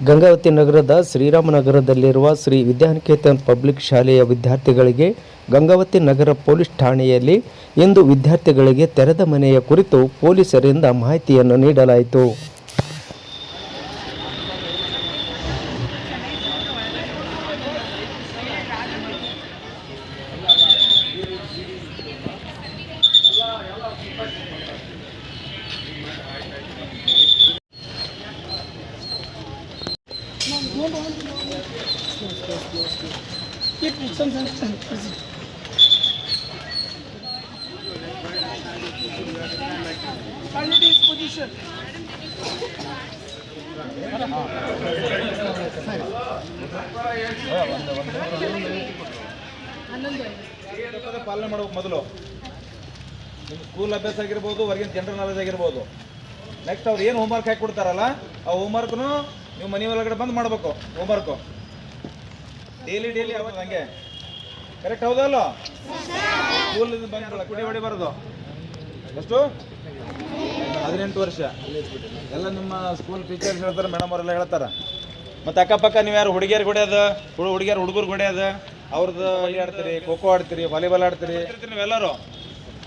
ಗಂಗಾವತಿ ನಗರದ ಶ್ರೀರಾಮನಗರದಲ್ಲಿರುವ ಶ್ರೀ ವಿದ್ಯಾನಿಕೇತನ್ ಪಬ್ಲಿಕ್ ಶಾಲೆಯ ವಿದ್ಯಾರ್ಥಿಗಳಿಗೆ ಗಂಗಾವತಿ ನಗರ ಪೊಲೀಸ್ ಠಾಣೆಯಲ್ಲಿ ಇಂದು ವಿದ್ಯಾರ್ಥಿಗಳಿಗೆ ತೆರೆದ ಮನೆಯ ಕುರಿತು ಪೊಲೀಸರಿಂದ ಮಾಹಿತಿಯನ್ನು ನೀಡಲಾಯಿತು. Keep some present. Find his position. ಪಾಲನೆ ಮಾಡಬೇಕು. ಮೊದಲು ನಿಮ್ಮ ಸ್ಕೂಲ್ ಅಭ್ಯಾಸ ಆಗಿರ್ಬೋದು, ಹೊರಗಿನ ಜನರಲ್ ನಾಲೆಜ್ ಆಗಿರ್ಬೋದು. ನೆಕ್ಸ್ಟ್ ಅವ್ರು ಏನು ಹೋಮ್ವರ್ಕ್ ಹಾಕಿ ಕೊಡ್ತಾರಲ್ಲ ಆ ಹೋಮ್ವರ್ಕ್ನು ನೀವು ಮನೆ ಒಳಗಡೆ ಬಂದು ಮಾಡಬೇಕು. ಹೋಮ್ವರ್ಕು ಡೈಲಿ ಅವಾಗ ಹಂಗೆ ಕರೆಕ್ಟ್ ಹೌದಲ್ಲ? ಸ್ಕೂಲ್ ಬಂದು ಕುಡಿ ಹೊಡಿಬಾರ್ದು. ಎಷ್ಟು 18 ವರ್ಷ ಎಲ್ಲ ನಿಮ್ಮ ಸ್ಕೂಲ್ ಟೀಚರ್ಸ್ ಹೇಳ್ತಾರೆ, ಮೇಡಮ್ ಅವರೆಲ್ಲ ಹೇಳ್ತಾರೆ. ಮತ್ತು ಅಕ್ಕಪಕ್ಕ ನೀವು ಯಾರು ಹುಡುಗಿಯರು ಹೊಡೆಯೋದು, ಹುಡುಗರು ಹೊಡೆಯೋದು, ಅವ್ರದ್ದು ಆಡ್ತೀರಿ, ಖೋಖೋ ಆಡ್ತೀರಿ, ವಾಲಿಬಾಲ್ ಆಡ್ತೀರಿ ನೀವೆಲ್ಲರೂ.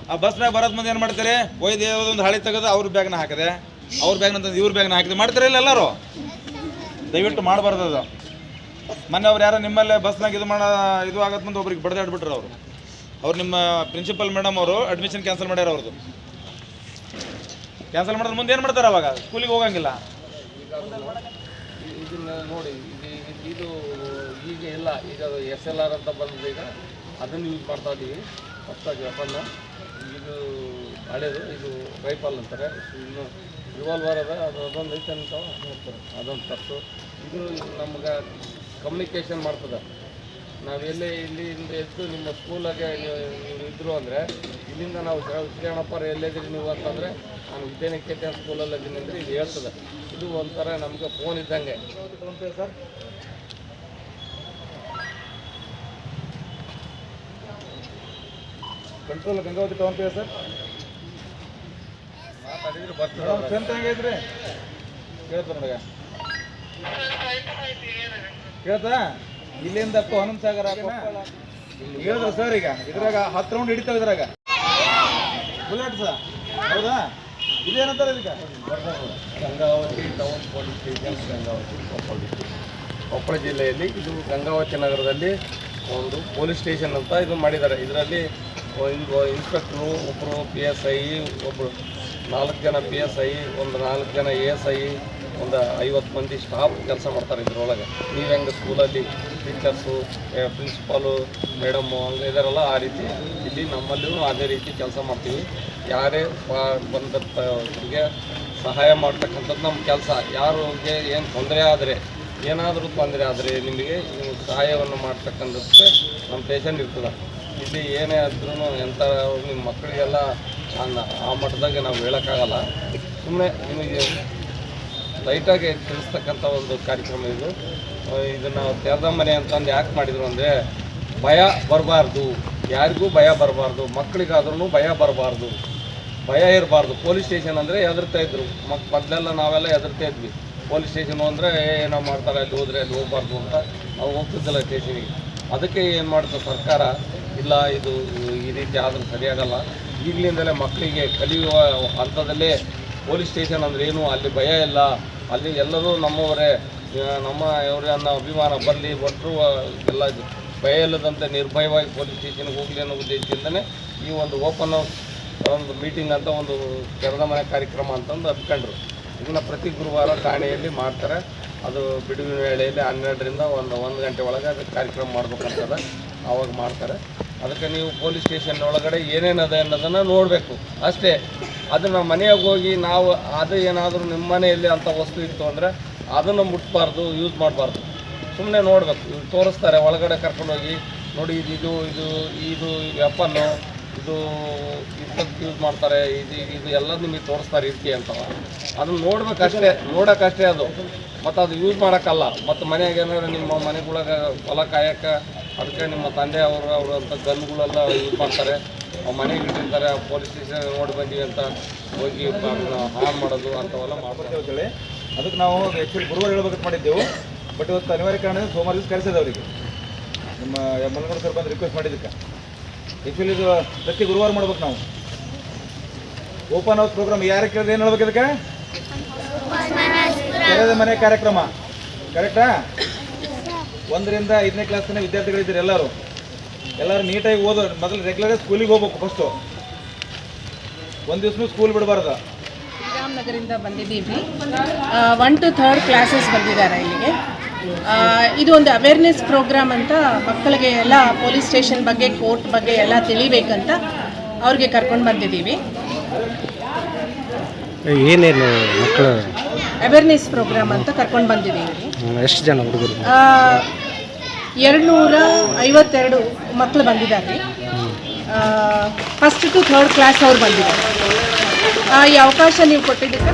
ಆ ಬಸ್ನಾಗ ಬರೋದು ಮುಂದೆ ಏನು ಮಾಡ್ತೀರಿ? ಒಯ್ದು ಯಾವುದೊಂದು ಹಾಳಿ ತೆಗೆದು ಅವ್ರ ಬ್ಯಾಗ್ನ ಹಾಕಿದೆ, ಅವ್ರ ಬ್ಯಾಗ್ನಂತ ಇವ್ರ ಬ್ಯಾಗ್ನ ಹಾಕಿದೆ ಮಾಡ್ತೀರಿ ಇಲ್ಲ ಎಲ್ಲರೂ? ದಯವಿಟ್ಟು ಮಾಡಬಾರ್ದು ಅದು. ಮೊನ್ನೆ ಅವ್ರು ಯಾರೋ ನಿಮ್ಮಲ್ಲೇ ಬಸ್ನಾಗ ಇದು ಆಗತ್ತೆ ಮುಂದೆ ಒಬ್ರಿಗೆ ಬಡ್ದಾಡ್ಬಿಟ್ರು ಅವ್ರು ನಿಮ್ಮ ಪ್ರಿನ್ಸಿಪಲ್ ಮೇಡಮ್ ಅವರು ಅಡ್ಮಿಷನ್ ಕ್ಯಾನ್ಸಲ್ ಮಾಡ್ಯಾರ. ಅವ್ರದ್ದು ಕ್ಯಾನ್ಸಲ್ ಮಾಡಿದ್ರೆ ಮುಂದೆ ಏನು ಮಾಡ್ತಾರೆ? ಅವಾಗ ಸ್ಕೂಲಿಗೆ ಹೋಗಂಗಿಲ್ಲ. ಇದನ್ನ ನೋಡಿ, ಇದು ಈಗ ಇಲ್ಲ, ಈಗ SLR ಅಂತ ಬಂದಿದೆ. ಈಗ ಅದನ್ನು ಯೂಸ್ ಮಾಡ್ತಾ ಇದ್ದೀವಿ ಹೊಸದಾಗಿ ವೆಪನ್ನ. ಇದು ಹಳೇದು, ಇದು ರೈಫಲ್ ಅಂತಾರೆ. ಇನ್ನು ರಿವಾಲ್ವರ್ ಅದ, ಅದೊಂದು ಐತೆ ಅಂತ ಅದೊಂದು ತರ್ಸು. ಇದು ನಮ್ಗೆ ಕಮ್ಯುನಿಕೇಷನ್ ಮಾಡ್ತದೆ. ನಾವೆಲ್ಲೇ ಇಲ್ಲಿಂದ ಎದ್ದು ನಿಮ್ಮ ಸ್ಕೂಲಾಗೆ ನೀವು ಇದ್ದರು ಅಂದರೆ ಇಲ್ಲಿಂದ ನಾವು ಶ್ರೀರಣಪ್ಪರು ಎಲ್ಲಿದ್ದೀರಿ ನೀವು ಅಂತಂದರೆ ನಾನು ವಿದ್ಯಾನಿಕೇತನ್ ಸ್ಕೂಲಲ್ಲಿ ಇದ್ದೀನಿ ಅಂದರೆ ಇದು ಹೇಳ್ತದೆ. ಇದು ಒಂಥರ ನಮಗೆ ಫೋನ್ ಇದ್ದಂಗೆ. ಸರ್ ಕಂಟ್ರೋಲ್ ಗಂಗಾವತಿ ತಗೊಂತೀವಿ ಸರ್. ಮಾತಾಡಿದ್ರೆ ಬರ್ತದೆ. ಸ್ಟ್ರೆಂತ್ ಹೆಂಗೈತ್ರಿ ಕೇಳ್ತಾರೆ ನನಗೆ. ಕೇಳ್ತಾ ಇಲ್ಲಿಂದ ಹನುಮ ಸಾಗರ ಹೇಳಿದ್ರು ಸರ್. ಈಗ ಇದ್ರಾಗ 10 ರೌಂಡ್ ಹಿಡಿತಾವೆ. ಇದ್ರಾಗ ಬುಲೆಟ್ ಸರ್ ಹೌದಾ? ಇಲ್ಲೇನಂತಾರೆ ಈಗ Gangavati town police station, Gangavati Koppal ಜಿಲ್ಲೆಯಲ್ಲಿ. ಇದು ಗಂಗಾವತಿ ನಗರದಲ್ಲಿ ಒಂದು ಪೊಲೀಸ್ ಸ್ಟೇಷನ್ ಅಂತ ಇದು ಮಾಡಿದ್ದಾರೆ. ಇದರಲ್ಲಿ ಇನ್ಸ್ಪೆಕ್ಟ್ರು, ಒಬ್ಬರು PSI, ಒಬ್ಬರು 4 ಜನ PSI, ಒಂದು 4 ಜನ ASI, ಒಂದು 50 ಮಂದಿ ಸ್ಟಾಫ್ ಕೆಲಸ ಮಾಡ್ತಾರೆ ಇದರೊಳಗೆ. ನೀವು ಹೆಂಗೆ ಸ್ಕೂಲಲ್ಲಿ ಟೀಚರ್ಸು, ಪ್ರಿನ್ಸಿಪಾಲು, ಮೇಡಮ್ಮು ಹಂಗೆ ಇದಾರಲ್ಲ, ಆ ರೀತಿ ಇಲ್ಲಿ ನಮ್ಮಲ್ಲಿಯೂ ಅದೇ ರೀತಿ ಕೆಲಸ ಮಾಡ್ತೀವಿ. ಯಾರೇ ಬಂದವರಿಗೆ ಸಹಾಯ ಮಾಡ್ತಕ್ಕಂಥದ್ದು ನಮ್ಮ ಕೆಲಸ. ಯಾರಿಗೆ ಏನು ತೊಂದರೆ ಆದರೆ, ಏನಾದರೂ ತೊಂದರೆ ಆದರೆ ನಿಮಗೆ ಸಹಾಯವನ್ನು ಮಾಡ್ತಕ್ಕಂಥದ್ದಕ್ಕೆ ನಮ್ಮ ಪೇಷಂಟ್ ಇರ್ತದೆ. ಇಲ್ಲಿ ಏನೇ ಆದ್ರೂ ಎಂಥ ನಿಮ್ಮ ಮಕ್ಕಳಿಗೆಲ್ಲ ಆ ಮಟ್ಟದಾಗೆ ನಾವು ಹೇಳೋಕ್ಕಾಗಲ್ಲ. ಸುಮ್ಮನೆ ನಿಮಗೆ ಲೈಟಾಗಿ ತಿಳಿಸ್ತಕ್ಕಂಥ ಒಂದು ಕಾರ್ಯಕ್ರಮ ಇದು. ಇದನ್ನು ತೆರೆದ ಮನೆ ಅಂತಂದು ಯಾಕೆ ಮಾಡಿದರು ಅಂದರೆ ಭಯ ಬರಬಾರ್ದು, ಯಾರಿಗೂ ಭಯ ಬರಬಾರ್ದು, ಮಕ್ಕಳಿಗಾದ್ರೂ ಭಯ ಬರಬಾರ್ದು, ಭಯ ಇರಬಾರ್ದು. ಪೊಲೀಸ್ ಸ್ಟೇಷನ್ ಅಂದರೆ ಹೆದರ್ತಾ ಇದ್ರು ಮೊದಲೆಲ್ಲ, ನಾವೆಲ್ಲ ಹೆದರ್ತಾ ಇದ್ವಿ. ಪೊಲೀಸ್ ಸ್ಟೇಷನು ಅಂದರೆ ಏನೋ ಮಾಡ್ತಾರೆ, ಅಲ್ಲಿ ಹೋದರೆ ಅಲ್ಲಿ ಹೋಗ್ಬಾರ್ದು ಅಂತ ನಾವು ಹೋಗ್ತಿದ್ದಿಲ್ಲ ಸ್ಟೇಷನಿಗೆ. ಅದಕ್ಕೆ ಏನು ಮಾಡ್ತದೆ ಸರ್ಕಾರ, ಇಲ್ಲ ಇದು ಈ ರೀತಿ ಆದರೂ ಸರಿಯಾಗಲ್ಲ, ಈಗಲಿಂದಲೇ ಮಕ್ಕಳಿಗೆ ಕಲಿಯುವ ಹಂತದಲ್ಲೇ ಪೊಲೀಸ್ ಸ್ಟೇಷನ್ ಅಂದರೆ ಏನು, ಅಲ್ಲಿ ಭಯ ಇಲ್ಲ, ಅಲ್ಲಿ ಎಲ್ಲರೂ ನಮ್ಮವರೇ, ನಮ್ಮ ಇವರೇ ಅನ್ನೋ ಅಭಿಮಾನ ಬರಲಿ, ಒಟ್ಟರು ಎಲ್ಲ ಭಯ ಇಲ್ಲದಂತೆ ನಿರ್ಭಯವಾಗಿ ಪೊಲೀಸ್ ಸ್ಟೇಷನ್ಗೆ ಹೋಗಲಿ ಅನ್ನೋ ಉದ್ದೇಶದಿಂದಲೇ ಈ ಒಂದು ಓಪನ್ ಹೌಸ್ ಒಂದು ಮೀಟಿಂಗ್ ಅಂತ ಒಂದು ತೆರೆದ ಮನೆ ಕಾರ್ಯಕ್ರಮ ಅಂತಂದು ಹಮ್ಮಿಕೊಂಡ್ರು. ಇದನ್ನು ಪ್ರತಿ ಗುರುವಾರ ಠಾಣೆಯಲ್ಲಿ ಮಾಡ್ತಾರೆ. ಅದು ಬಿಡುವಿನ ವೇಳೆಯಲ್ಲಿ 12ರಿಂದ 1 ಗಂಟೆ ಒಳಗೆ ಅದಕ್ಕೆ ಕಾರ್ಯಕ್ರಮ ಮಾಡ್ಬೇಕಂತದ, ಆವಾಗ ಮಾಡ್ತಾರೆ. ಅದಕ್ಕೆ ನೀವು ಪೊಲೀಸ್ ಸ್ಟೇಷನ್ ಒಳಗಡೆ ಏನೇನದೆ ಅನ್ನೋದನ್ನು ನೋಡಬೇಕು ಅಷ್ಟೇ. ಅದನ್ನು ಮನೆಯಾಗ ಹೋಗಿ ನಾವು ಅದು ಏನಾದರೂ ನಿಮ್ಮ ಮನೆಯಲ್ಲಿ ಅಂಥ ವಸ್ತು ಇತ್ತು ಅಂದರೆ ಅದನ್ನು ಮುಟ್ಬಾರ್ದು, ಯೂಸ್ ಮಾಡಬಾರ್ದು. ಸುಮ್ಮನೆ ನೋಡಬೇಕು. ಇವ್ರು ತೋರಿಸ್ತಾರೆ ಒಳಗಡೆ ಕರ್ಕೊಂಡೋಗಿ, ನೋಡಿ ಇದು ವೆಪನ್ನು, ಇದು ಇಂಥದ್ದು ಯೂಸ್ ಮಾಡ್ತಾರೆ, ಇದು ಎಲ್ಲ ನಿಮಗೆ ತೋರಿಸ್ತಾರೆ ಇರ್ತಿ ಅಂತ. ಅದನ್ನು ನೋಡೋಕ್ಕಷ್ಟೇ ಅದು. ಮತ್ತು ಅದು ಯೂಸ್ ಮಾಡೋಕ್ಕಲ್ಲ. ಮತ್ತು ಮನೆಯಾಗ ಏನಾದ್ರೆ ನಿಮ್ಮ ಮನೆಗಳಾಗ ಹೊಲ ಕಾಯಕ್ಕೆ ಅದಕ್ಕೆ ನಿಮ್ಮ ತಂದೆ ಅವರು ಅಂತ ಗನ್ಗಳೆಲ್ಲ ಯೂಸ್ ಮಾಡ್ತಾರೆ. ಮನೆಗೆ ಇಟ್ಟಿರ್ತಾರೆ. ಪೊಲೀಸ್ ಸ್ಟೇಷನ್ ನೋಡಿ ಬಂದೀವಿ ಅಂತ ಹೋಗಿ ಹಾಳು ಮಾಡೋದು ಅಂಥವೆಲ್ಲ ಮಾಡ್ತಾರೆ. ಅದಕ್ಕೆ ನಾವು ಆ್ಯಕ್ಚುಲಿ ಗುರುವಾರ ಹೇಳ್ಬೇಕಂತ ಮಾಡಿದ್ದೆವು, ಬಟ್ ಇವತ್ತು ಅನಿವಾರ್ಯ ಕಾರಣದಿಂದ ಸೋಮವಾರ ದಿವಸ ಕರೆಸಿದೆ ಅವರಿಗೆ. ನಿಮ್ಮ ಮಲಗೋಡ ಸರ್ ಬಂದು ರಿಕ್ವೆಸ್ಟ್ ಮಾಡಿದ್ದಕ್ಕೆ ಆ್ಯಕ್ಚುಲಿ ಇದು ಪ್ರತಿ ಗುರುವಾರ ಮಾಡ್ಬೇಕು ನಾವು. ಓಪನ್ ಹೌಸ್ ಪ್ರೋಗ್ರಾಮ್ ಯಾರು ಕೇಳಿದ್ರೆ ಏನು ಹೇಳ್ಬೇಕು ಇದಕ್ಕೆ? ತೆರೆದ ಮನೆ ಕಾರ್ಯಕ್ರಮ. ಕರೆಕ್ಟಾ? 1ರಿಂದ 5ನೇ ಕ್ಲಾಸ್ ತನಕ ವಿದ್ಯಾರ್ಥಿಗಳಿದ್ದೀರಿ ಎಲ್ಲರೂ ನೀಟಾಗಿ ಓದೋ. ಮೊದಲು ರೆಗ್ಯುಲರ್ ಸ್ಕೂಲಿಗೆ ಹೋಗ್ಬೇಕು. ಫಸ್ಟು ಒಂದು ದಿವಸ ಸ್ಕೂಲ್ ಬಿಡಬಾರ್ದು. ಶ್ರೀರಾಮನಗರದಿಂದ ಬಂದಿದ್ದೀವಿ. 1 to 3rd ಕ್ಲಾಸಸ್ ಬಂದಿದ್ದಾರೆ ಇಲ್ಲಿಗೆ. ಇದು ಒಂದು ಅವೇರ್ನೆಸ್ ಪ್ರೋಗ್ರಾಮ್ ಅಂತ, ಮಕ್ಕಳಿಗೆ ಎಲ್ಲ ಪೊಲೀಸ್ ಸ್ಟೇಷನ್ ಬಗ್ಗೆ, ಕೋರ್ಟ್ ಬಗ್ಗೆ ಎಲ್ಲ ತಿಳಿಬೇಕಂತ ಅವ್ರಿಗೆ ಕರ್ಕೊಂಡು ಬಂದಿದ್ದೀವಿ. ಏನೇನು ಮಕ್ಕಳು ಅವೇರ್ನೆಸ್ ಪ್ರೋಗ್ರಾಮ್ ಅಂತ ಕರ್ಕೊಂಡು ಬಂದಿದ್ದೀವಿ. ಎಷ್ಟು ಜನ ಹುಡುಗರು? 252 ಮಕ್ಕಳು ಬಂದಿದ್ದಾರೆ. 1st to 3rd ಕ್ಲಾಸ್ ಅವ್ರು ಬಂದಿದ್ದಾರೆ. ಈ ಅವಕಾಶ ನೀವು ಕೊಟ್ಟಿದ್ದಕ್ಕೆ